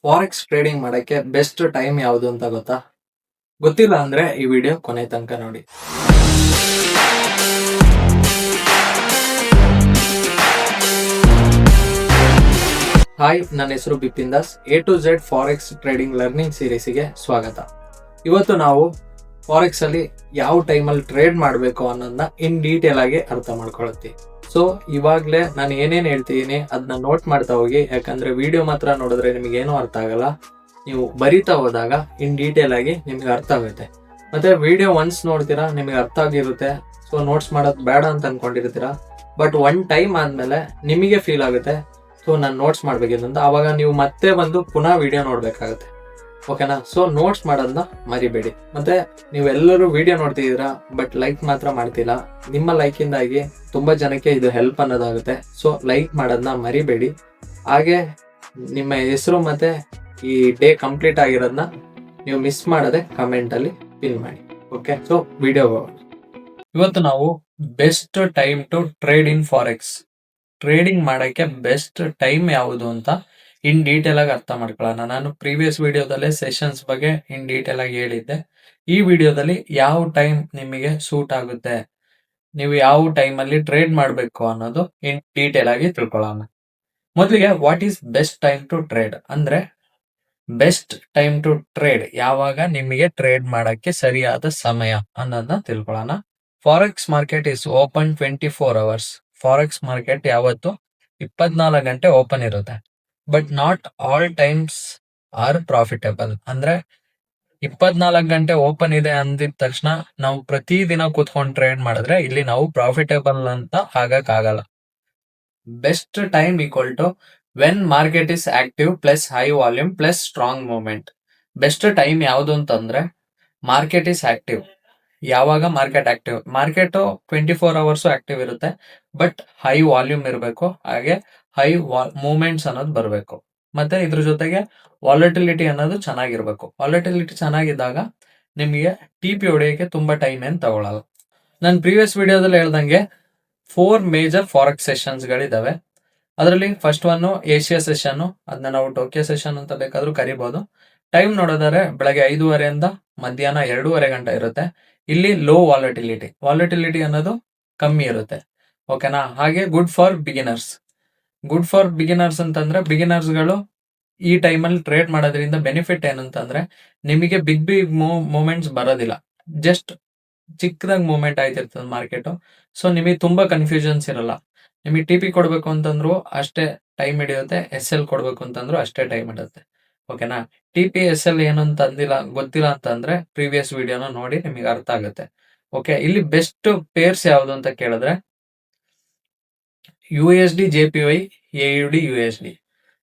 Forex trading ಮಾಡಕ್ಕೆ best time ಯಾವುದು ಅಂತ ಗೊತ್ತಾ? ಗೊತ್ತಿಲ್ಲ ಅಂದ್ರೆ ಈ ವಿಡಿಯೋ ಕೊನೆ ತನಕ ನೋಡಿ. ಹಾಯ್, ನನ್ನ ಹೆಸರು Bipin Das. A to Z forex trading learning ಸೀರೀಸ್ಗೆ ಸ್ವಾಗತ. ಇವತ್ತು ನಾವು ಫಾರೆಕ್ಸ್ ಅಲ್ಲಿ ಯಾವ ಟೈಮಲ್ಲಿ ಟ್ರೇಡ್ ಮಾಡಬೇಕು ಅನ್ನೋದನ್ನ ಇನ್ ಡೀಟೇಲ್ ಆಗಿ ಅರ್ಥ ಮಾಡ್ಕೊಳತ್ತೀವಿ. ಸೊ ಇವಾಗ್ಲೇ ನಾನು ಏನೇನ್ ಹೇಳ್ತಿದೀನಿ ಅದನ್ನ ನೋಟ್ ಮಾಡ್ತಾ ಹೋಗಿ, ಯಾಕಂದ್ರೆ ವಿಡಿಯೋ ಮಾತ್ರ ನೋಡಿದ್ರೆ ನಿಮಗೆ ಏನೂ ಅರ್ಥ ಆಗಲ್ಲ. ನೀವು ಬರಿತಾ ಹೋದಾಗ ಇನ್ ಡೀಟೇಲ್ ಆಗಿ ನಿಮ್ಗೆ ಅರ್ಥ ಆಗುತ್ತೆ. ಮತ್ತೆ ವಿಡಿಯೋ ಒನ್ಸ್ ನೋಡ್ತೀರಾ, ನಿಮಗೆ ಅರ್ಥ ಆಗಿರುತ್ತೆ. ಸೊ ನೋಟ್ಸ್ ಮಾಡೋದು ಬೇಡ ಅಂತ ಅನ್ಕೊಂಡಿರ್ತೀರಾ, ಬಟ್ ಒನ್ ಟೈಮ್ ಆದ್ಮೇಲೆ ನಿಮಗೆ ಫೀಲ್ ಆಗುತ್ತೆ ಸೊ ನಾನು ನೋಟ್ಸ್ ಮಾಡ್ಬೇಕಿತ್ತು ಅಂತ. ಅವಾಗ ನೀವು ಮತ್ತೆ ಬಂದು ಪುನಃ ವಿಡಿಯೋ ನೋಡ್ಬೇಕಾಗುತ್ತೆ. ಓಕೆನಾ? ಸೊ ನೋಟ್ಸ್ ಮಾಡೋದನ್ನ ಮರಿಬೇಡಿ. ಮತ್ತೆ ನೀವೆಲ್ಲರೂ ವಿಡಿಯೋ ನೋಡ್ತಿದ್ದೀರಾ ಬಟ್ ಲೈಕ್ ಮಾತ್ರ ಮಾಡ್ತಿಲ್ಲ. ನಿಮ್ಮ ಲೈಕಿಂದಾಗಿ ತುಂಬಾ ಜನಕ್ಕೆ ಇದು ಹೆಲ್ಪ್ ಅನ್ನೋದಾಗುತ್ತೆ. ಸೊ ಲೈಕ್ ಮಾಡೋದನ್ನ ಮರಿಬೇಡಿ. ಹಾಗೆ ನಿಮ್ಮ ಹೆಸರು ಮತ್ತೆ ಈ ಡೇ ಕಂಪ್ಲೀಟ್ ಆಗಿರೋದನ್ನ ನೀವು ಮಿಸ್ ಮಾಡದೆ ಕಮೆಂಟ್ ಅಲ್ಲಿ ಪಿನ್ ಮಾಡಿ. ಓಕೆ, ಸೊ ವಿಡಿಯೋ ಹೋಗೋಣ. ಇವತ್ತು ನಾವು best time to trade in forex, trading ಮಾಡಕ್ಕೆ ಬೆಸ್ಟ್ ಟೈಮ್ ಯಾವುದು ಅಂತ ಇನ್ ಡೀಟೇಲ್ ಆಗಿ ಅರ್ಥ ಮಾಡ್ಕೊಳ್ಳೋಣ. ನಾನು ಪ್ರೀವಿಯಸ್ ವಿಡಿಯೋದಲ್ಲೇ ಸೆಷನ್ಸ್ ಬಗ್ಗೆ ಇನ್ ಡೀಟೇಲ್ ಆಗಿ ಹೇಳಿದ್ದೆ. ಈ ವಿಡಿಯೋದಲ್ಲಿ ಯಾವ ಟೈಮ್ ನಿಮಗೆ ಸೂಟ್ ಆಗುತ್ತೆ, ನೀವು ಯಾವ ಟೈಮ್ ಅಲ್ಲಿ ಟ್ರೇಡ್ ಮಾಡಬೇಕು ಅನ್ನೋದು ಇನ್ ಡೀಟೇಲ್ ಆಗಿ ತಿಳ್ಕೊಳ್ಳೋಣ. ಮೊದಲಿಗೆ what is best time to trade ಅಂದ್ರೆ, ಬೆಸ್ಟ್ ಟೈಮ್ ಟು ಟ್ರೇಡ್ ಯಾವಾಗ ನಿಮಗೆ ಟ್ರೇಡ್ ಮಾಡಕ್ಕೆ ಸರಿಯಾದ ಸಮಯ ಅನ್ನೋದನ್ನ ತಿಳ್ಕೊಳ್ಳೋಣ. Forex market is open 24 hours. Forex market ಯಾವತ್ತು 24 ಗಂಟೆ ಓಪನ್ ಇರುತ್ತೆ. But not all times are profitable. ಅಂದ್ರೆ 24 ಗಂಟೆ ಓಪನ್ ಇದೆ ಅಂದಿದ ತಕ್ಷಣ ನಾವು ಪ್ರತಿ ದಿನ ಕೂತ್ಕೊಂಡು ಟ್ರೇಡ್ ಮಾಡಿದ್ರೆ ಇಲ್ಲಿ ನಾವು ಪ್ರಾಫಿಟೇಬಲ್ ಅಂತ ಆಗಕ್ಕಾಗಲ್ಲ. Best time equal to when market is active plus high volume plus strong movement. Best time ಯಾವುದು ಅಂತಂದ್ರೆ, ಮಾರ್ಕೆಟ್ ಇಸ್ ಆಕ್ಟಿವ್. ಯಾವಾಗ market active, market 24 hours active ಇರುತ್ತೆ, ಬಟ್ ಹೈ ವಾಲ್ಯೂಮ್ ಇರಬೇಕು, ಹಾಗೆ ಹೈ ಮೂವ್ಮೆಂಟ್ಸ್ ಅನ್ನೋದು ಬರಬೇಕು. ಮತ್ತೆ ಇದ್ರ ಜೊತೆಗೆ ವಾಲಟಿಲಿಟಿ ಅನ್ನೋದು ಚೆನ್ನಾಗಿರ್ಬೇಕು. ವಾಲಟಿಲಿಟಿ ಚೆನ್ನಾಗಿದ್ದಾಗ ನಿಮಗೆ ಟಿ.ಪಿ ಹೊಡೆಯೋಕೆ ತುಂಬಾ ಟೈಮ್ ಏನ್ ತಗೊಳಲ್ಲ. ನಾನು ಪ್ರೀವಿಯಸ್ ವಿಡಿಯೋದಲ್ಲಿ ಹೇಳ್ದಂಗೆ 4 ಮೇಜರ್ ಫಾರೆಕ್ಸ್ ಸೆಷನ್ಸ್ ಗಳಿದಾವೆ. ಅದರಲ್ಲಿ ಫಸ್ಟ್ ಒನ್ ಏಷ್ಯಾ ಸೆಷನ್, ಅದನ್ನ ನಾವು ಟೋಕಿಯೋ ಸೆಷನ್ ಅಂತ ಬೇಕಾದ್ರೂ ಕರಿಬಹುದು. ಟೈಮ್ ನೋಡೋದಾದ್ರೆ ಬೆಳಗ್ಗೆ 5:30 ಮಧ್ಯಾಹ್ನ 2:30 ಗಂಟೆ ಇರುತ್ತೆ. ಇಲ್ಲಿ ಲೋ ವಾಲಟಿಲಿಟಿ ಅನ್ನೋದು ಕಮ್ಮಿ ಇರುತ್ತೆ. ಓಕೆನಾ? ಹಾಗೆ good for beginners. Good for beginners ಅಂತಂದ್ರೆ, ಬಿಗಿನರ್ಸ್ ಗಳು ಈ ಟೈಮಲ್ಲಿ ಟ್ರೇಡ್ ಮಾಡೋದ್ರಿಂದ ಬೆನಿಫಿಟ್ ಏನಂತಂದ್ರೆ, ನಿಮಗೆ ಬಿಗ್ ಮೂವ್ಮೆಂಟ್ಸ್ ಬರೋದಿಲ್ಲ. ಜಸ್ಟ್ ಚಿಕ್ಕದಾಗಿ ಮೂವ್ಮೆಂಟ್ ಆಯ್ತಿರ್ತದೆ ಮಾರ್ಕೆಟ್. ಸೊ ನಿಮಗೆ ತುಂಬಾ ಕನ್ಫ್ಯೂಷನ್ಸ್ ಇರಲ್ಲ. ನಿಮಗೆ ಟಿ.ಪಿ ಕೊಡ್ಬೇಕು ಅಂತಂದ್ರು ಅಷ್ಟೇ ಟೈಮ್ ಹಿಡಿಯುತ್ತೆ, ಎಸ್.ಎಲ್ ಕೊಡ್ಬೇಕು ಅಂತಂದ್ರು ಅಷ್ಟೇ ಟೈಮ್ ಹಿಡಿಯುತ್ತೆ. ಓಕೆನಾ? ಟಿ.ಪಿ ಎಸ್.ಎಲ್ ಏನು ಅಂತ ಅಂದಿಲ್ಲ, ಗೊತ್ತಿಲ್ಲ ಅಂತಂದ್ರೆ ಪ್ರೀವಿಯಸ್ ವಿಡಿಯೋನ ನೋಡಿ ನಿಮಗೆ ಅರ್ಥ ಆಗುತ್ತೆ. ಓಕೆ, ಇಲ್ಲಿ ಬೆಸ್ಟ್ ಪೇರ್ಸ್ ಯಾವುದು ಅಂತ ಕೇಳಿದ್ರೆ USD JPY AUD USD.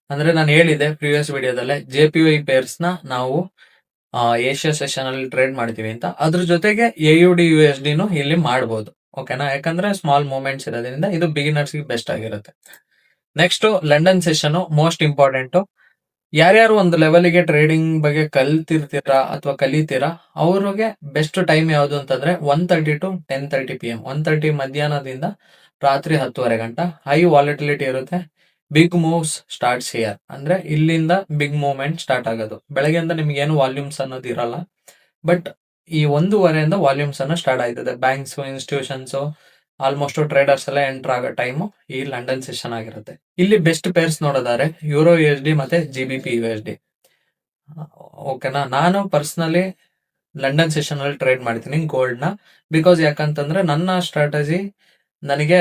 ಅಂದ್ರೆ ನಾನು ಹೇಳಿದೆ ಪ್ರೀವಿಯಸ್ ವಿಡಿಯೋದಲ್ಲೇ JPY ಪೇರ್ಸ್ ನ ನಾವು ಏಷ್ಯಾ ಸೆಷನ್ ಅಲ್ಲಿ ಟ್ರೇಡ್ ಮಾಡ್ತೀವಿ ಅಂತ. ಅದ್ರ ಜೊತೆಗೆ AUD USD ನು ಇಲ್ಲಿ ಮಾಡಬಹುದು. ಓಕೆನಾ? ಯಾಕಂದ್ರೆ ಸ್ಮಾಲ್ ಮೂವ್ಮೆಂಟ್ಸ್ ಇರೋದ್ರಿಂದ ಇದು ಬಿಗಿನರ್ಸ್ ಗೆ ಬೆಸ್ಟ್ ಆಗಿರುತ್ತೆ. Next London session most important. ಯಾರ್ಯಾರು ಒಂದು ಲೆವೆಲ್ಗೆ ಟ್ರೇಡಿಂಗ್ ಬಗ್ಗೆ ಕಲ್ತಿರ್ತೀರಾ ಅಥವಾ ಕಲಿತೀರಾ ಅವ್ರಿಗೆ ಬೆಸ್ಟ್ ಟೈಮ್ ಯಾವುದು ಅಂತಂದ್ರೆ 1:30 to 10:30 PM. 1:30 ಮಧ್ಯಾಹ್ನದಿಂದ ರಾತ್ರಿ 10:30 ಗಂಟೆ. ಹೈ ವಾಲಟಿಲಿಟಿ ಇರುತ್ತೆ. Big moves starts here. ಅಂದ್ರೆ ಇಲ್ಲಿಂದ ಬಿಗ್ ಮೂವ್ಮೆಂಟ್ ಸ್ಟಾರ್ಟ್ ಆಗೋದು. ಬೆಳಗ್ಗೆಯಿಂದ ನಿಮ್ಗೆ ಏನು ವಾಲ್ಯೂಮ್ಸ್ ಅನ್ನೋದು ಇರಲ್ಲ, ಬಟ್ ಈ 1:30 ವಾಲ್ಯೂಮ್ಸ್ ಅನ್ನ ಸ್ಟಾರ್ಟ್ ಆಯ್ತದೆ. ಬ್ಯಾಂಕ್ಸ್, ಇನ್ಸ್ಟಿಟ್ಯೂಷನ್ಸ್, ಆಲ್ಮೋಸ್ಟ್ ಟ್ರೇಡರ್ಸ್ ಎಲ್ಲ ಎಂಟರ್ ಆಗೋ ಟೈಮು ಈ ಲಂಡನ್ ಸೆಷನ್ ಆಗಿರುತ್ತೆ. ಇಲ್ಲಿ ಬೆಸ್ಟ್ ಪೇರ್ಸ್ ನೋಡೋದಾದ್ರೆ ಯೂರೋ USD ಮತ್ತೆ GBP USD. ಓಕೆನಾ? ನಾನು ಪರ್ಸನಲಿ ಲಂಡನ್ ಸೆಷನ್ ಅಲ್ಲಿ ಟ್ರೇಡ್ ಮಾಡ್ತೀನಿ ಗೋಲ್ಡ್ ನ. ಬಿಕಾಸ್ ಯಾಕಂತಂದ್ರೆ ನನ್ನ ಸ್ಟ್ರಾಟಜಿ ನನಗೆ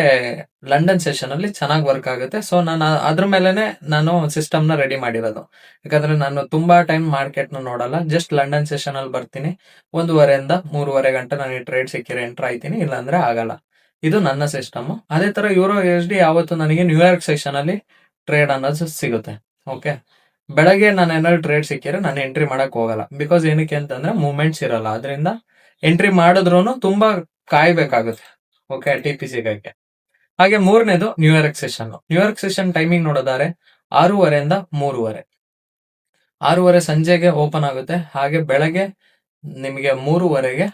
ಲಂಡನ್ ಸೆಷನ್ ಅಲ್ಲಿ ಚೆನ್ನಾಗಿ ವರ್ಕ್ ಆಗುತ್ತೆ. ಸೊ ನಾನು ಅದ್ರ ಮೇಲೆನೆ ನಾನು ಸಿಸ್ಟಮ್ ನ ರೆಡಿ ಮಾಡಿರೋದು. ಯಾಕಂದ್ರೆ ನಾನು ತುಂಬಾ ಟೈಮ್ ಮಾರ್ಕೆಟ್ ನ ನೋಡಲ್ಲ, ಜಸ್ಟ್ ಲಂಡನ್ ಸೆಷನ್ ಅಲ್ಲಿ ಬರ್ತೀನಿ. 1:30 3:30 ಗಂಟೆ ನನಗೆ ಟ್ರೇಡ್ ಸಿಕ್ಕಿದ್ರೆ ಎಂಟರ್ ಆಯ್ತೀನಿ, ಇಲ್ಲಾಂದ್ರೆ ಆಗಲ್ಲ. ಇದು ನನ್ನ ಸಿಸ್ಟಮ್. ಅದೇ ತರ ಯೂರೋ USD ಯಾವತ್ತು ನನಗೆ ನ್ಯೂಯಾರ್ಕ್ ಸೆಷನ್ ಅಲ್ಲಿ ಟ್ರೇಡ್ ಅನ್ನೋದು ಸಿಗುತ್ತೆ. ಓಕೆ, ಬೆಳಗ್ಗೆ ನಾನು ಏನಾದ್ರು ಟ್ರೇಡ್ ಸಿಕ್ಕಿದ್ರೆ ನಾನು ಎಂಟ್ರಿ ಮಾಡಕ್ ಹೋಗಲ್ಲ. ಬಿಕಾಸ್ ಏನಕ್ಕೆ ಅಂತಂದ್ರೆ ಮೂವ್ಮೆಂಟ್ಸ್ ಇರಲ್ಲ. ಅದರಿಂದ ಎಂಟ್ರಿ ಮಾಡಿದ್ರು ತುಂಬಾ ಕಾಯ್ಬೇಕಾಗುತ್ತೆ. ಓಕೆ, ಟಿ.ಪಿ ಸಿಗಕ್ಕೆ. ಹಾಗೆ ಮೂರನೇದು New York session. New York session timing ನೋಡೋದಾದ್ರೆ 6:30 3:30. 6:30 ಸಂಜೆಗೆ ಓಪನ್ ಆಗುತ್ತೆ, ಹಾಗೆ ಬೆಳಗ್ಗೆ ನಿಮಗೆ 3:30ಗೆ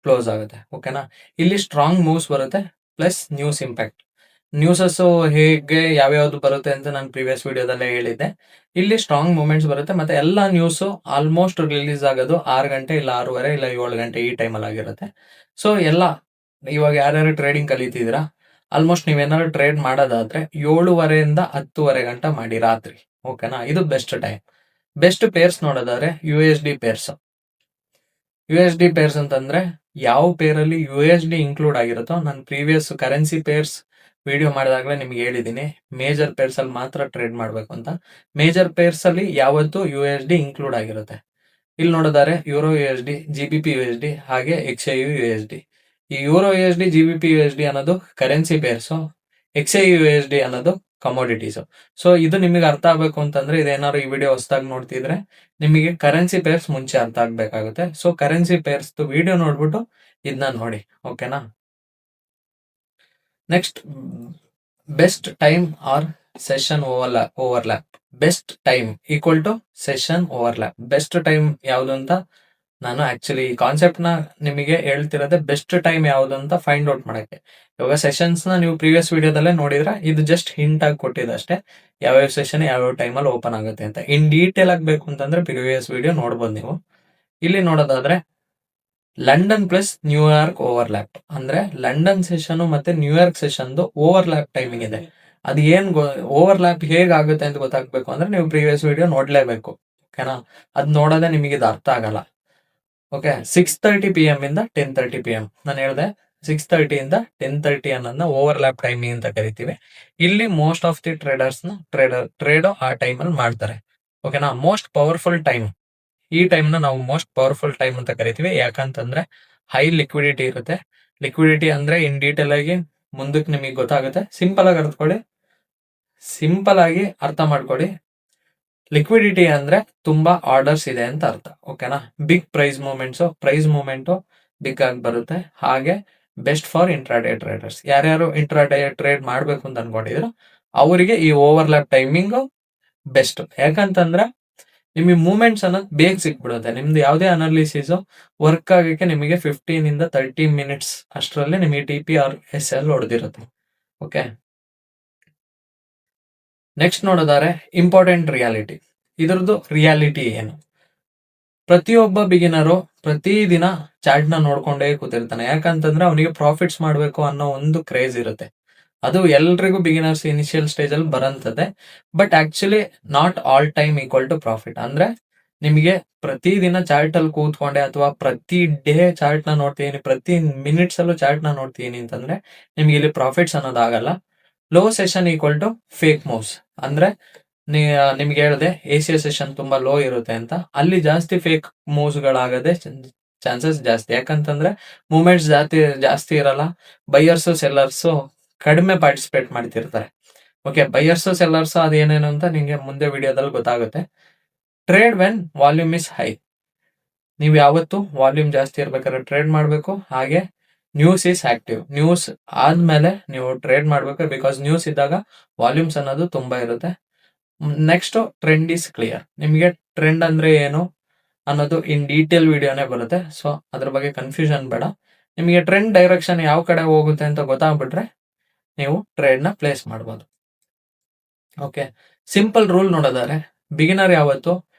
ಕ್ಲೋಸ್ ಆಗುತ್ತೆ. ಓಕೆನಾ? ಇಲ್ಲಿ ಸ್ಟ್ರಾಂಗ್ ಮೂವ್ಸ್ ಬರುತ್ತೆ ಪ್ಲಸ್ ನ್ಯೂಸ್ ಇಂಪ್ಯಾಕ್ಟ್. ನ್ಯೂಸಸ್ ಹೇಗೆ ಯಾವ್ಯಾವ್ದು ಬರುತ್ತೆ ಅಂತ ನಾನು ಪ್ರೀವಿಯಸ್ ವಿಡಿಯೋದಲ್ಲೇ ಹೇಳಿದ್ದೆ. ಇಲ್ಲಿ ಸ್ಟ್ರಾಂಗ್ ಮೂಮೆಂಟ್ಸ್ ಬರುತ್ತೆ ಮತ್ತೆ ಎಲ್ಲ ನ್ಯೂಸು ಆಲ್ಮೋಸ್ಟ್ ರಿಲೀಸ್ ಆಗೋದು 6 ಗಂಟೆ ಇಲ್ಲ 6:30 ಇಲ್ಲ 7 ಗಂಟೆ ಈ ಟೈಮಲ್ಲಿ ಆಗಿರುತ್ತೆ. ಸೊ ಎಲ್ಲ ಇವಾಗ ಯಾರ್ಯಾರು ಟ್ರೇಡಿಂಗ್ ಕಲಿತಿದ್ದೀರಾ, ಆಲ್ಮೋಸ್ಟ್ ನೀವೇನಾದ್ರು ಟ್ರೇಡ್ ಮಾಡೋದಾದ್ರೆ 7:30 10:00 ಗಂಟ ಮಾಡಿ ರಾತ್ರಿ. ಓಕೆನಾ, ಇದು ಬೆಸ್ಟ್ ಟೈಮ್. ಬೆಸ್ಟ್ ಪೇರ್ಸ್ ನೋಡೋದಾದ್ರೆ USD ಪೇರ್ಸ್. USD ಪೇರ್ಸ್ ಅಂತಂದ್ರೆ ಯಾವ ಪೇರಲ್ಲಿ USD ಇನ್ಕ್ಲೂಡ್ ಆಗಿರುತ್ತೋ, ನಾನು ಪ್ರೀವಿಯಸ್ ಕರೆನ್ಸಿ ಪೇರ್ಸ್ ವಿಡಿಯೋ ಮಾಡಿದಾಗಲೇ ನಿಮ್ಗೆ ಹೇಳಿದ್ದೀನಿ ಮೇಜರ್ ಪೇರ್ಸ್ ಅಲ್ಲಿ ಮಾತ್ರ ಟ್ರೇಡ್ ಮಾಡಬೇಕು ಅಂತ. ಮೇಜರ್ ಪೇರ್ಸ್ ಅಲ್ಲಿ ಯಾವತ್ತೂ USD ಇನ್ಕ್ಲೂಡ್ ಆಗಿರುತ್ತೆ. ಇಲ್ಲಿ ನೋಡಿದರೆ ಯೂರೋ USD, GBP USD ಹಾಗೆ XAU USD. ಈ ಯೂರೋ USD, GBP USD ಅನ್ನೋದು ಕರೆನ್ಸಿ ಪೇರ್ಸು, XAU USD ಅನ್ನೋದು ಕಮೋಡಿಟೀಸು. ಸೊ ಇದು ನಿಮಗೆ ಅರ್ಥ ಆಗ್ಬೇಕು ಅಂತಂದ್ರೆ, ಇದೇನಾದ್ರು ಈ ವಿಡಿಯೋ ಹೊಸದಾಗಿ ನೋಡ್ತಿದ್ರೆ ನಿಮಗೆ ಕರೆನ್ಸಿ ಪೇರ್ಸ್ ಮುಂಚೆ ಅರ್ಥ ಆಗ್ಬೇಕಾಗುತ್ತೆ. ಸೊ ಕರೆನ್ಸಿ ಪೇರ್ಸ್ ವಿಡಿಯೋ ನೋಡ್ಬಿಟ್ಟು ಇದನ್ನ ನೋಡಿ. ಓಕೆನಾ, next best time are session overlap. Best time equal to session overlap. Best time ಯಾವುದು ಅಂತ ನಾನು ಆಕ್ಚುಲಿ ಈ ಕಾನ್ಸೆಪ್ಟ್ ನ ನಿಮಗೆ ಹೇಳ್ತಿರೋದೆ ಬೆಸ್ಟ್ ಟೈಮ್ ಯಾವುದು ಅಂತ ಫೈಂಡ್ ಔಟ್ ಮಾಡಕ್ಕೆ. ಇವಾಗ ಸೆಷನ್ಸ್ ನ ನೀವು ಪ್ರೀವಿಯಸ್ ವಿಡಿಯೋದಲ್ಲೇ ನೋಡಿದ್ರೆ ಇದು ಜಸ್ಟ್ ಹಿಂಟ್ ಆಗಿ ಕೊಟ್ಟಿದೆ ಅಷ್ಟೇ, ಯಾವ್ಯಾವ ಸೆಷನ್ ಯಾವ್ಯಾವ ಟೈಮಲ್ಲಿ ಓಪನ್ ಆಗುತ್ತೆ ಅಂತ. ಇನ್ ಡೀಟೇಲ್ ಆಗಬೇಕು ಅಂತಂದ್ರೆ ಪ್ರೀವಿಯಸ್ ವಿಡಿಯೋ ನೋಡ್ಬೋದು ನೀವು. ಇಲ್ಲಿ ನೋಡೋದಾದ್ರೆ ಲಂಡನ್ ಪ್ಲಸ್ ನ್ಯೂಯಾರ್ಕ್ ಓವರ್ಲ್ಯಾಪ್ ಅಂದ್ರೆ ಲಂಡನ್ ಸೆಷನ್ ಮತ್ತೆ ನ್ಯೂಯಾರ್ಕ್ ಸೆಷನ್ದು ಓವರ್ಲ್ಯಾಪ್ ಟೈಮಿಂಗ್ ಇದೆ. ಅದು ಏನ್ ಓವರ್ಲ್ಯಾಪ್ ಹೇಗಾಗುತ್ತೆ ಅಂತ ಗೊತ್ತಾಗ್ಬೇಕು ಅಂದ್ರೆ ನೀವು ಪ್ರೀವಿಯಸ್ ವಿಡಿಯೋ ನೋಡ್ಲೇಬೇಕು. ಓಕೆನಾ, ಅದ್ ನೋಡೋದೇ ನಿಮಗೆ ಇದು ಅರ್ಥ ಆಗಲ್ಲ. ಓಕೆ, 6:30 PM ಇಂದ 10:30 PM. ನಾನು ಹೇಳಿದೆ 6:30 ಇಂದ 10:30 ಅನ್ನೋದನ್ನ ಓವರ್ಲ್ಯಾಪ್ ಟೈಮಿಂಗ್ ಅಂತ ಕರಿತೀವಿ. ಇಲ್ಲಿ most of the traders trade ಆ ಟೈಮಲ್ಲಿ ಮಾಡ್ತಾರೆ. ಓಕೆನಾ, ಮೋಸ್ಟ್ ಪವರ್ಫುಲ್ ಟೈಮ್. ಈ ಟೈಮ್ ನ ನಾವು ಮೋಸ್ಟ್ ಪವರ್ಫುಲ್ ಟೈಮ್ ಅಂತ ಕರಿತೀವಿ. ಯಾಕಂತಂದ್ರೆ ಹೈ ಲಿಕ್ವಿಡಿಟಿ ಇರುತ್ತೆ. ಲಿಕ್ವಿಡಿಟಿ ಅಂದ್ರೆ ಇನ್ ಡೀಟೇಲ್ ಆಗಿ ಮುಂದಕ್ಕೆ ನಿಮಗೆ ಗೊತ್ತಾಗುತ್ತೆ. ಸಿಂಪಲ್ ಆಗಿ ಅರ್ಥ ಮಾಡ್ಕೊಳ್ಳಿ. ಲಿಕ್ವಿಡಿಟಿ ಅಂದ್ರೆ ತುಂಬಾ ಆರ್ಡರ್ಸ್ ಇದೆ ಅಂತ ಅರ್ಥ. ಓಕೆನಾ, ಬಿಗ್ ಪ್ರೈಸ್ ಮೂವ್ಮೆಂಟ್ ಬಿಗ್ ಆಗಿ ಬರುತ್ತೆ. ಹಾಗೆ ಬೆಸ್ಟ್ ಫಾರ್ ಇಂಟ್ರಾಡೇ ಟ್ರೇಡರ್ಸ್. ಯಾರ್ಯಾರು ಇಂಟ್ರಾಡೇ ಟ್ರೇಡ್ ಮಾಡ್ಬೇಕು ಅಂತ ಅನ್ಕೊಂಡಿದ್ರು ಅವರಿಗೆ ಈ ಓವರ್ಲ್ಯಾಪ್ ಟೈಮಿಂಗ್ ಬೆಸ್ಟ್. ಯಾಕಂತಂದ್ರೆ ನಿಮಗೆ ಮೂವ್ಮೆಂಟ್ಸ್ ಅನ್ನೋದು ಬೇಗ ಸಿಕ್ಬಿಡುತ್ತೆ. ನಿಮ್ದು ಯಾವುದೇ ಅನಾಲಿಸಿಸ್ ವರ್ಕ್ ಆಗಕ್ಕೆ ನಿಮಗೆ 15 ಇಂದ 30 ಮಿನಿಟ್ಸ್ ಅಷ್ಟರಲ್ಲಿ ನಿಮಗೆ TP ಆರ್ SL ಹೊಡೆದಿರುತ್ತೆ. ಓಕೆ, ನೆಕ್ಸ್ಟ್ ನೋಡೋದಾದ್ರೆ ಇಂಪಾರ್ಟೆಂಟ್ ರಿಯಾಲಿಟಿ. ಇದ್ರದ್ದು ರಿಯಾಲಿಟಿ ಏನು? ಪ್ರತಿಯೊಬ್ಬ ಬಿಗಿನರು ಪ್ರತಿದಿನ ಚಾರ್ಟ್ ನ ನೋಡ್ಕೊಂಡೇ ಕೂತಿರ್ತಾನೆ. ಯಾಕಂತಂದ್ರೆ ಅವನಿಗೆ ಪ್ರಾಫಿಟ್ಸ್ ಮಾಡ್ಬೇಕು ಅನ್ನೋ ಒಂದು ಕ್ರೇಜ್ ಇರುತ್ತೆ. ಅದು ಎಲ್ರಿಗೂ ಬಿಗಿನರ್ಸ್ ಇನಿಷಿಯಲ್ ಸ್ಟೇಜ್ ಅಲ್ಲಿ ಬರಂತದೆ. But actually not all time equal to profit. ಅಂದ್ರೆ ನಿಮಗೆ ಪ್ರತಿದಿನ ಚಾರ್ಟ್ ಅಲ್ಲಿ ಕೂತ್ಕೊಂಡೆ ಅಥವಾ ಪ್ರತಿ ಡೇ ಚಾರ್ಟ್ ನ ನೋಡ್ತೀನಿ, ಪ್ರತಿ ಮಿನಿಟ್ಸ್ ಅಲ್ಲೂ ಚಾರ್ಟ್ ನ ನೋಡ್ತೀನಿ ಅಂತಂದ್ರೆ ನಿಮ್ಗೆ ಇಲ್ಲಿ ಪ್ರಾಫಿಟ್ಸ್ ಅನ್ನೋದಾಗಲ್ಲ. Low session equal to fake moves. ಅಂದ್ರೆ ನಿಮ್ಗೆ ಹೇಳಿದೆ ACS ಸೆಷನ್ ತುಂಬಾ ಲೋ ಇರುತ್ತೆ ಅಂತ, ಅಲ್ಲಿ ಜಾಸ್ತಿ ಫೇಕ್ ಮೂವ್ಸ್ ಗಳಾಗದೆ ಚಾನ್ಸಸ್ ಜಾಸ್ತಿ. ಯಾಕಂತಂದ್ರೆ ಮೂವ್ಮೆಂಟ್ಸ್ ಜಾಸ್ತಿ ಇರಲ್ಲ. ಬೈಯರ್ಸ್ ಸೆಲ್ಲರ್ಸ್ ಕಡಿಮೆ ಪಾರ್ಟಿಸಿಪೇಟ್ ಮಾಡ್ತಿರ್ತಾರೆ. ಓಕೆ, ಬೈಯರ್ಸ್ ಸೆಲ್ಲರ್ಸ್ ಅದೇನೇನು ಅಂತ ನಿಮ್ಗೆ ಮುಂದೆ ವಿಡಿಯೋದಲ್ಲಿ ಗೊತ್ತಾಗುತ್ತೆ. Trade when volume is high. ನೀವು ಯಾವತ್ತು ವಾಲ್ಯೂಮ್ ಜಾಸ್ತಿ ಇರ್ಬೇಕಾದ್ರೆ ಟ್ರೇಡ್ ಮಾಡಬೇಕು. ಹಾಗೆ ನ್ಯೂಸ್ ಇಸ್ ಆಕ್ಟಿವ್. ನ್ಯೂಸ್ ಆದ್ಮೇಲೆ ನೀವು ಟ್ರೇಡ್ ಮಾಡ್ಬೇಕು. ಬಿಕಾಸ್ ನ್ಯೂಸ್ ಇದ್ದಾಗ ವಾಲ್ಯೂಮ್ಸ್ ಅನ್ನೋದು ತುಂಬಾ ಇರುತ್ತೆ. Next trend is clear. ನಿಮಗೆ ಟ್ರೆಂಡ್ ಅಂದ್ರೆ ಏನು ಅನ್ನೋದು ಇನ್ ಡೀಟೇಲ್ ವಿಡಿಯೋನೇ ಬರುತ್ತೆ. ಸೊ ಅದ್ರ ಬಗ್ಗೆ ಕನ್ಫ್ಯೂಷನ್ ಬೇಡ. ನಿಮಗೆ ಟ್ರೆಂಡ್ ಡೈರೆಕ್ಷನ್ ಯಾವ ಕಡೆ ಹೋಗುತ್ತೆ ಅಂತ ಗೊತ್ತಾಗ್ಬಿಟ್ರೆ ನೀವು ಟ್ರೇಡ್ ನ ಪ್ಲೇಸ್ ಮಾಡ್ಬೋದು. ಓಕೆ, ಸಿಂಪಲ್ ರೂಲ್ ನೋಡೋದಾದ್ರೆ ಬಿಗಿನರ್ ಯಾವತ್ತು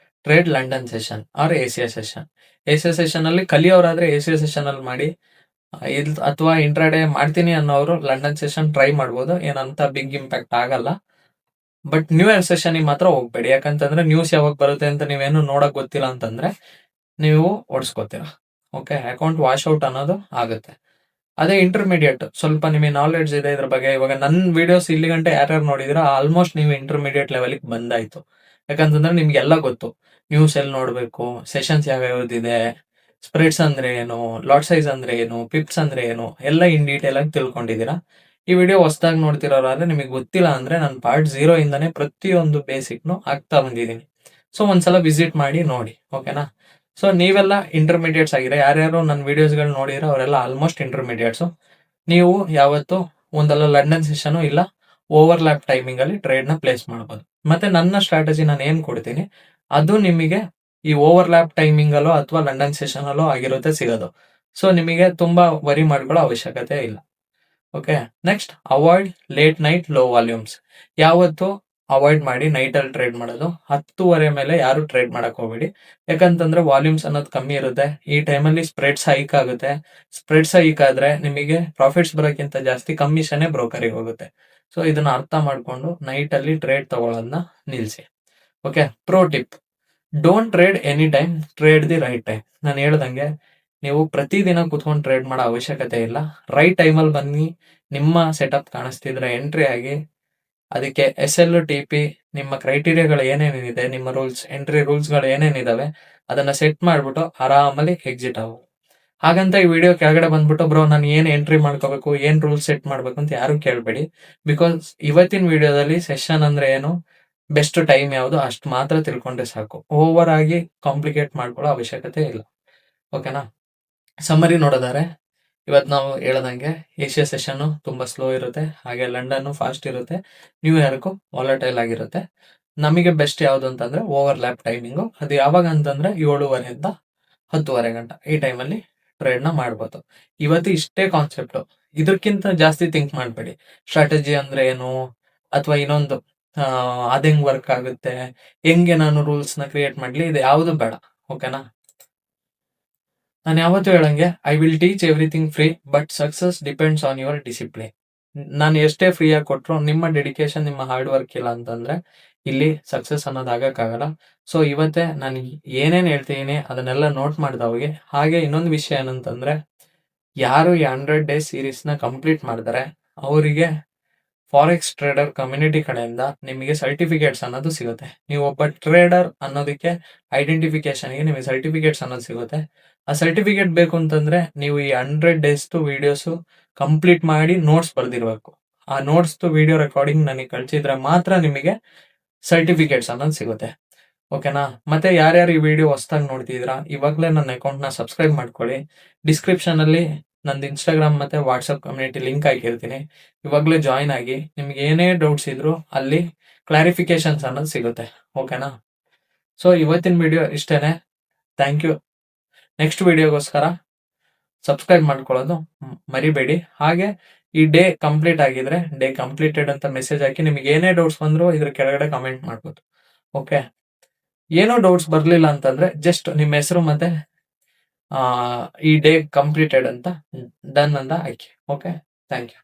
trade London session or ACS session. ACS session ಅಲ್ಲಿ ಕಲಿಯೋರಾದ್ರೆ ACS ಸೆಷನ್ ಅಲ್ಲಿ ಮಾಡಿ, ಅಥವಾ ಇಂಟ್ರಾಡೇ ಮಾಡ್ತೀನಿ ಅನ್ನೋರು ಲಂಡನ್ ಸೆಷನ್ ಟ್ರೈ ಮಾಡ್ಬೋದು. ಏನಂತ ಬಿಗ್ ಇಂಪ್ಯಾಕ್ಟ್ ಆಗಲ್ಲ. ಬಟ್ ನ್ಯೂ ಇಯರ್ ಸೆಷನ್ ಮಾತ್ರ ಹೋಗ್ಬೇಡಿ. ಯಾಕಂತಂದ್ರೆ ನ್ಯೂಸ್ ಯಾವಾಗ ಬರುತ್ತೆ ಅಂತ ನೀವೇನು ನೋಡಕ್ ಗೊತ್ತಿಲ್ಲ ಅಂತಂದ್ರೆ ನೀವು ಓಡಿಸ್ಕೋತೀರ. ಓಕೆ, ಅಕೌಂಟ್ ವಾಶ್ ಔಟ್ ಅನ್ನೋದು ಆಗುತ್ತೆ. ಅದೇ ಇಂಟರ್ಮೀಡಿಯೇಟ್ ಸ್ವಲ್ಪ ನಿಮಗೆ ನಾಲೆಡ್ಜ್ ಇದೆ ಇದ್ರ ಬಗ್ಗೆ. ಇವಾಗ ನನ್ನ ವಿಡಿಯೋಸ್ ಇಲ್ಲಿ ಗಂಟೆ ಯಾರ್ಯಾರು ನೋಡಿದ್ರೆ ಆಲ್ಮೋಸ್ಟ್ ನೀವು ಇಂಟರ್ಮೀಡಿಯೇಟ್ ಲೆವೆಲ್ಗೆ ಬಂದಾಯ್ತು. ಯಾಕಂತಂದ್ರೆ ನಿಮ್ಗೆಲ್ಲ ಗೊತ್ತು ನ್ಯೂಸ್ ಎಲ್ಲಿ ನೋಡ್ಬೇಕು, ಸೆಷನ್ಸ್ ಯಾವ್ಯಾವ್ದಿದೆ, ಸ್ಪ್ರೆಡ್ಸ್ ಅಂದ್ರೆ ಏನು, ಲಾಟ್ ಸೈಜ್ ಅಂದ್ರೆ ಏನು, ಪಿಪ್ಸ್ ಅಂದ್ರೆ ಏನು, ಎಲ್ಲ ಇನ್ ಡೀಟೇಲ್ ಆಗಿ ತಿಳ್ಕೊಂಡಿದ್ದೀರಾ. ಈ ವಿಡಿಯೋ ಹೊಸದಾಗಿ ನೋಡ್ತಿರೋರಾದ್ರೆ ನಿಮಗೆ ಗೊತ್ತಿಲ್ಲ ಅಂದ್ರೆ ನಾನು ಪಾರ್ಟ್ 0 ಇಂದಾನೆ ಪ್ರತಿಯೊಂದು ಬೇಸಿಕ್ನು ಆಗ್ತಾ ಬಂದಿದ್ದೀನಿ. ಸೊ ಒಂದ್ಸಲ ವಿಸಿಟ್ ಮಾಡಿ ನೋಡಿ. ಓಕೆನಾ, ಸೊ ನೀವೆಲ್ಲ ಇಂಟರ್ಮೀಡಿಯೇಟ್ಸ್ ಆಗಿದ್ರೆ, ಯಾರ್ಯಾರು ನನ್ನ ವಿಡಿಯೋಸ್ಗಳು ನೋಡಿದ್ರೆ ಅವರೆಲ್ಲ ಆಲ್ಮೋಸ್ಟ್ ಇಂಟರ್ಮೀಡಿಯೇಟ್ಸ್. ನೀವು ಯಾವತ್ತು ಒಂದಲ್ಲ ಲಂಡನ್ ಸೆಷನ್ ಇಲ್ಲ ಓವರ್ಲ್ಯಾಪ್ ಟೈಮಿಂಗ್ ಅಲ್ಲಿ ಟ್ರೇಡ್ ನ ಪ್ಲೇಸ್ ಮಾಡ್ಬೋದು. ಮತ್ತೆ ನನ್ನ ಸ್ಟ್ರಾಟಜಿ ನಾನು ಏನ್ ಕೊಡ್ತೀನಿ ಅದು ನಿಮಗೆ ಈ ಓವರ್ಲ್ಯಾಪ್ ಟೈಮಿಂಗ್ ಅಲ್ಲೋ ಅಥವಾ ಲಂಡನ್ ಸೆಷನ್ ಅಲ್ಲೋ ಆಗಿರುತ್ತೆ ಸಿಗೋದು. ಸೊ ನಿಮಗೆ ತುಂಬಾ ವರಿ ಮಾಡ್ಕೊಳ್ಳೋ ಅವಶ್ಯಕತೆ ಇಲ್ಲ. Okay, next avoid late night low volumes. ಯಾವತ್ತು ಅವಾಯ್ಡ್ ಮಾಡಿ ನೈಟಲ್ಲಿ ಟ್ರೇಡ್ ಮಾಡೋದು. 10:30 ಮೇಲೆ ಯಾರು ಟ್ರೇಡ್ ಮಾಡಕ್ ಹೋಗ್ಬೇಡಿ. ಯಾಕಂತಂದ್ರೆ ವಾಲ್ಯೂಮ್ಸ್ ಅನ್ನೋದು ಕಮ್ಮಿ ಇರುತ್ತೆ. ಈ ಟೈಮಲ್ಲಿ ಸ್ಪ್ರೆಡ್ಸ್ ಹೈಕ್ ಆಗುತ್ತೆ. ಸ್ಪ್ರೆಡ್ಸ್ ಹೈಕ್ ಆದ್ರೆ ನಿಮಗೆ ಪ್ರಾಫಿಟ್ಸ್ ಬರೋಕ್ಕಿಂತ ಜಾಸ್ತಿ ಕಮಿಷನ್ನೇ ಬ್ರೋಕರಿಗೆ ಹೋಗುತ್ತೆ. ಸೊ ಇದನ್ನ ಅರ್ಥ ಮಾಡ್ಕೊಂಡು ನೈಟಲ್ಲಿ ಟ್ರೇಡ್ ತಗೊಳ್ಳೋದನ್ನ ನಿಲ್ಲಿಸಿ. Okay, pro tip: don't trade any time, trade the right time. ನಾನು ಹೇಳ್ದಂಗೆ ನೀವು ಪ್ರತಿದಿನ ಕುತ್ಕೊಂಡು ಟ್ರೇಡ್ ಮಾಡೋ ಅವಶ್ಯಕತೆ ಇಲ್ಲ. ರೈಟ್ ಟೈಮಲ್ಲಿ ಬನ್ನಿ, ನಿಮ್ಮ ಸೆಟಪ್ ಕಾಣಿಸ್ತಿದ್ರೆ ಎಂಟ್ರಿ ಆಗಿ, ಅದಕ್ಕೆ SL TP ನಿಮ್ಮ ಕ್ರೈಟೀರಿಯಾಗಳು ಏನೇನಿದೆ, ನಿಮ್ಮ ರೂಲ್ಸ್ ಎಂಟ್ರಿ ರೂಲ್ಸ್ಗಳು ಏನೇನಿದಾವೆ ಅದನ್ನ ಸೆಟ್ ಮಾಡ್ಬಿಟ್ಟು ಆರಾಮಲ್ಲಿ ಎಕ್ಸಿಟ್ ಆಗು. ಹಾಗಂತ ಈ ವಿಡಿಯೋ ಕೆಳಗಡೆ ಬಂದ್ಬಿಟ್ಟು ಬ್ರೋ ನಾನು ಏನ್ ಎಂಟ್ರಿ ಮಾಡ್ಕೋಬೇಕು, ಏನ್ ರೂಲ್ಸ್ ಸೆಟ್ ಮಾಡ್ಬೇಕು ಅಂತ ಯಾರು ಕೇಳಬೇಡಿ. ಬಿಕಾಸ್ ಇವತ್ತಿನ ವಿಡಿಯೋದಲ್ಲಿ ಸೆಷನ್ ಅಂದ್ರೆ ಏನು, ಬೆಸ್ಟ್ ಟೈಮ್ ಯಾವುದು ಅಷ್ಟು ಮಾತ್ರ ತಿಳ್ಕೊಂಡ್ರೆ ಸಾಕು. ಓವರ್ ಆಗಿ ಕಾಂಪ್ಲಿಕೇಟ್ ಮಾಡ್ಕೊಳ್ಳೋ ಅವಶ್ಯಕತೆ ಇಲ್ಲ. ಓಕೆನಾ? ಸಮ್ಮರಿ ನೋಡೋದಾದ್ರೆ ಇವತ್ತು ನಾವು ಹೇಳ್ದಂಗೆ ಏಷ್ಯಾ ಸೆಷನ್ ತುಂಬಾ ಸ್ಲೋ ಇರುತ್ತೆ, ಹಾಗೆ ಲಂಡನ್ ಫಾಸ್ಟ್ ಇರುತ್ತೆ, ನ್ಯೂ ಯಾರ್ಕು ವಾಲಟೈಲ್ ಆಗಿರುತ್ತೆ. ನಮಗೆ ಬೆಸ್ಟ್ ಯಾವುದು ಅಂತಂದ್ರೆ ಓವರ್ ಲ್ಯಾಪ್ ಟೈಮಿಂಗು. ಅದು ಯಾವಾಗ ಅಂತಂದ್ರೆ 7:30 10:30 ಗಂಟ ಈ ಟೈಮಲ್ಲಿ ಟ್ರೇಡ್ ನ ಮಾಡ್ಬೋದು. ಇವತ್ತು ಇಷ್ಟೇ ಕಾನ್ಸೆಪ್ಟ್, ಇದಕ್ಕಿಂತ ಜಾಸ್ತಿ ಥಿಂಕ್ ಮಾಡಬೇಡಿ. ಸ್ಟ್ರಾಟಜಿ ಅಂದ್ರೆ ಏನು, ಅಥವಾ ಇನ್ನೊಂದು ಅದ್ ಹೆಂಗ್ ವರ್ಕ್ ಆಗುತ್ತೆ, ಹೆಂಗೆ ನಾನು ರೂಲ್ಸ್ ನ ಕ್ರಿಯೇಟ್ ಮಾಡ್ಲಿ, ಇದು ಯಾವುದು ಬೇಡ. ಓಕೆನಾ? ನಾನು ಯಾವತ್ತೂ ಹೇಳಂಗೆ I will teach everything free, but success depends on your discipline. ನಾನು ಎಷ್ಟೇ ಫ್ರೀ ಆಗಿ ಕೊಟ್ಟರು ನಿಮ್ಮ ಡೆಡಿಕೇಶನ್, ನಿಮ್ಮ ಹಾರ್ಡ್ ವರ್ಕ್ ಇಲ್ಲ ಅಂತಂದ್ರೆ ಇಲ್ಲಿ ಸಕ್ಸಸ್ ಅನ್ನೋದು ಆಗಕ್ಕಾಗಲ್ಲ. ಸೊ ಇವತ್ತೇ ನಾನು ಏನೇನು ಹೇಳ್ತೀನಿ ಅದನ್ನೆಲ್ಲ ನೋಟ್ ಮಾಡ್ದವ್ರಿಗೆ. ಹಾಗೆ ಇನ್ನೊಂದು ವಿಷಯ ಏನಂತಂದ್ರೆ, ಯಾರು ಈ 100 days ಸೀರೀಸ್ನ ಕಂಪ್ಲೀಟ್ ಮಾಡ್ತಾರೆ ಅವರಿಗೆ ಫಾರೆಕ್ಸ್ ಟ್ರೇಡರ್ ಕಮ್ಯುನಿಟಿ ಕಡೆಯಿಂದ ನಿಮಗೆ ಸರ್ಟಿಫಿಕೇಟ್ಸ್ ಅನ್ನೋದು ಸಿಗುತ್ತೆ. ನೀವು ಒಬ್ಬ ಟ್ರೇಡರ್ ಅನ್ನೋದಕ್ಕೆ ಐಡೆಂಟಿಫಿಕೇಶನ್ಗೆ ನಿಮಗೆ ಸರ್ಟಿಫಿಕೇಟ್ಸ್ ಅನ್ನೋದು ಸಿಗುತ್ತೆ. ಆ ಸರ್ಟಿಫಿಕೇಟ್ ಬೇಕು ಅಂತಂದ್ರೆ ನೀವು ಈ 100 days ವಿಡಿಯೋಸ್ ಕಂಪ್ಲೀಟ್ ಮಾಡಿ ನೋಟ್ಸ್ ಬರ್ದಿರ್ಬೇಕು. ಆ ನೋಟ್ಸ್ ವಿಡಿಯೋ ರೆಕಾರ್ಡಿಂಗ್ ನನಗೆ ಕಳಿಸಿದ್ರೆ ಮಾತ್ರ ನಿಮಗೆ ಸರ್ಟಿಫಿಕೇಟ್ಸ್ ಅನ್ನೋದು ಸಿಗುತ್ತೆ. ಓಕೆನಾ? ಮತ್ತೆ ಯಾರ್ಯಾರು ಈ ವಿಡಿಯೋ ಹೊಸದಾಗಿ ನೋಡ್ತಿದ್ದೀರಾ, ಇವಾಗಲೇ ನನ್ನ ಅಕೌಂಟ್ನ ಸಬ್ಸ್ಕ್ರೈಬ್ ಮಾಡ್ಕೊಳ್ಳಿ. ಡಿಸ್ಕ್ರಿಪ್ಷನ್ ಅಲ್ಲಿ ನಂದು ಇನ್ಸ್ಟಾಗ್ರಾಮ್ ಮತ್ತೆ ವಾಟ್ಸಪ್ ಕಮ್ಯುನಿಟಿ ಲಿಂಕ್ ಹಾಕಿರ್ತೀನಿ. ಇವಾಗಲೇ ಜಾಯ್ನ್ ಆಗಿ ನಿಮ್ಗೆ ಏನೇ ಡೌಟ್ಸ್ ಇದ್ರು ಅಲ್ಲಿ ಕ್ಲಾರಿಫಿಕೇಶನ್ಸ್ ಅನ್ನೋದು ಸಿಗುತ್ತೆ. ಓಕೆನಾ? ಸೊ ಇವತ್ತಿನ ವಿಡಿಯೋ ಇಷ್ಟೇನೆ. Thank you. ನೆಕ್ಸ್ಟ್ ವಿಡಿಯೋಗೋಸ್ಕರ ಸಬ್ಸ್ಕ್ರೈಬ್ ಮಾಡ್ಕೊಳ್ಳೋದು ಮರಿಬೇಡಿ. ಹಾಗೆ ಈ ಡೇ ಕಂಪ್ಲೀಟ್ ಆಗಿದ್ರೆ ಡೇ ಕಂಪ್ಲೀಟೆಡ್ ಅಂತ ಮೆಸೇಜ್ ಹಾಕಿ. ನಿಮಗೆ ಏನೇ ಡೌಟ್ಸ್ ಬಂದ್ರು ಇದ್ರ ಕೆಳಗಡೆ ಕಮೆಂಟ್ ಮಾಡ್ಬೋದು. ಓಕೆ, ಏನೋ ಡೌಟ್ಸ್ ಬರಲಿಲ್ಲ ಅಂತಂದ್ರೆ ಜಸ್ಟ್ ನಿಮ್ಮ ಹೆಸರು ಮತ್ತೆ ಈ ಡೇ ಕಂಪ್ಲೀಟೆಡ್ ಅಂತ ಡನ್ ಅಂತ ಹಾಕಿ. Okay, thank you.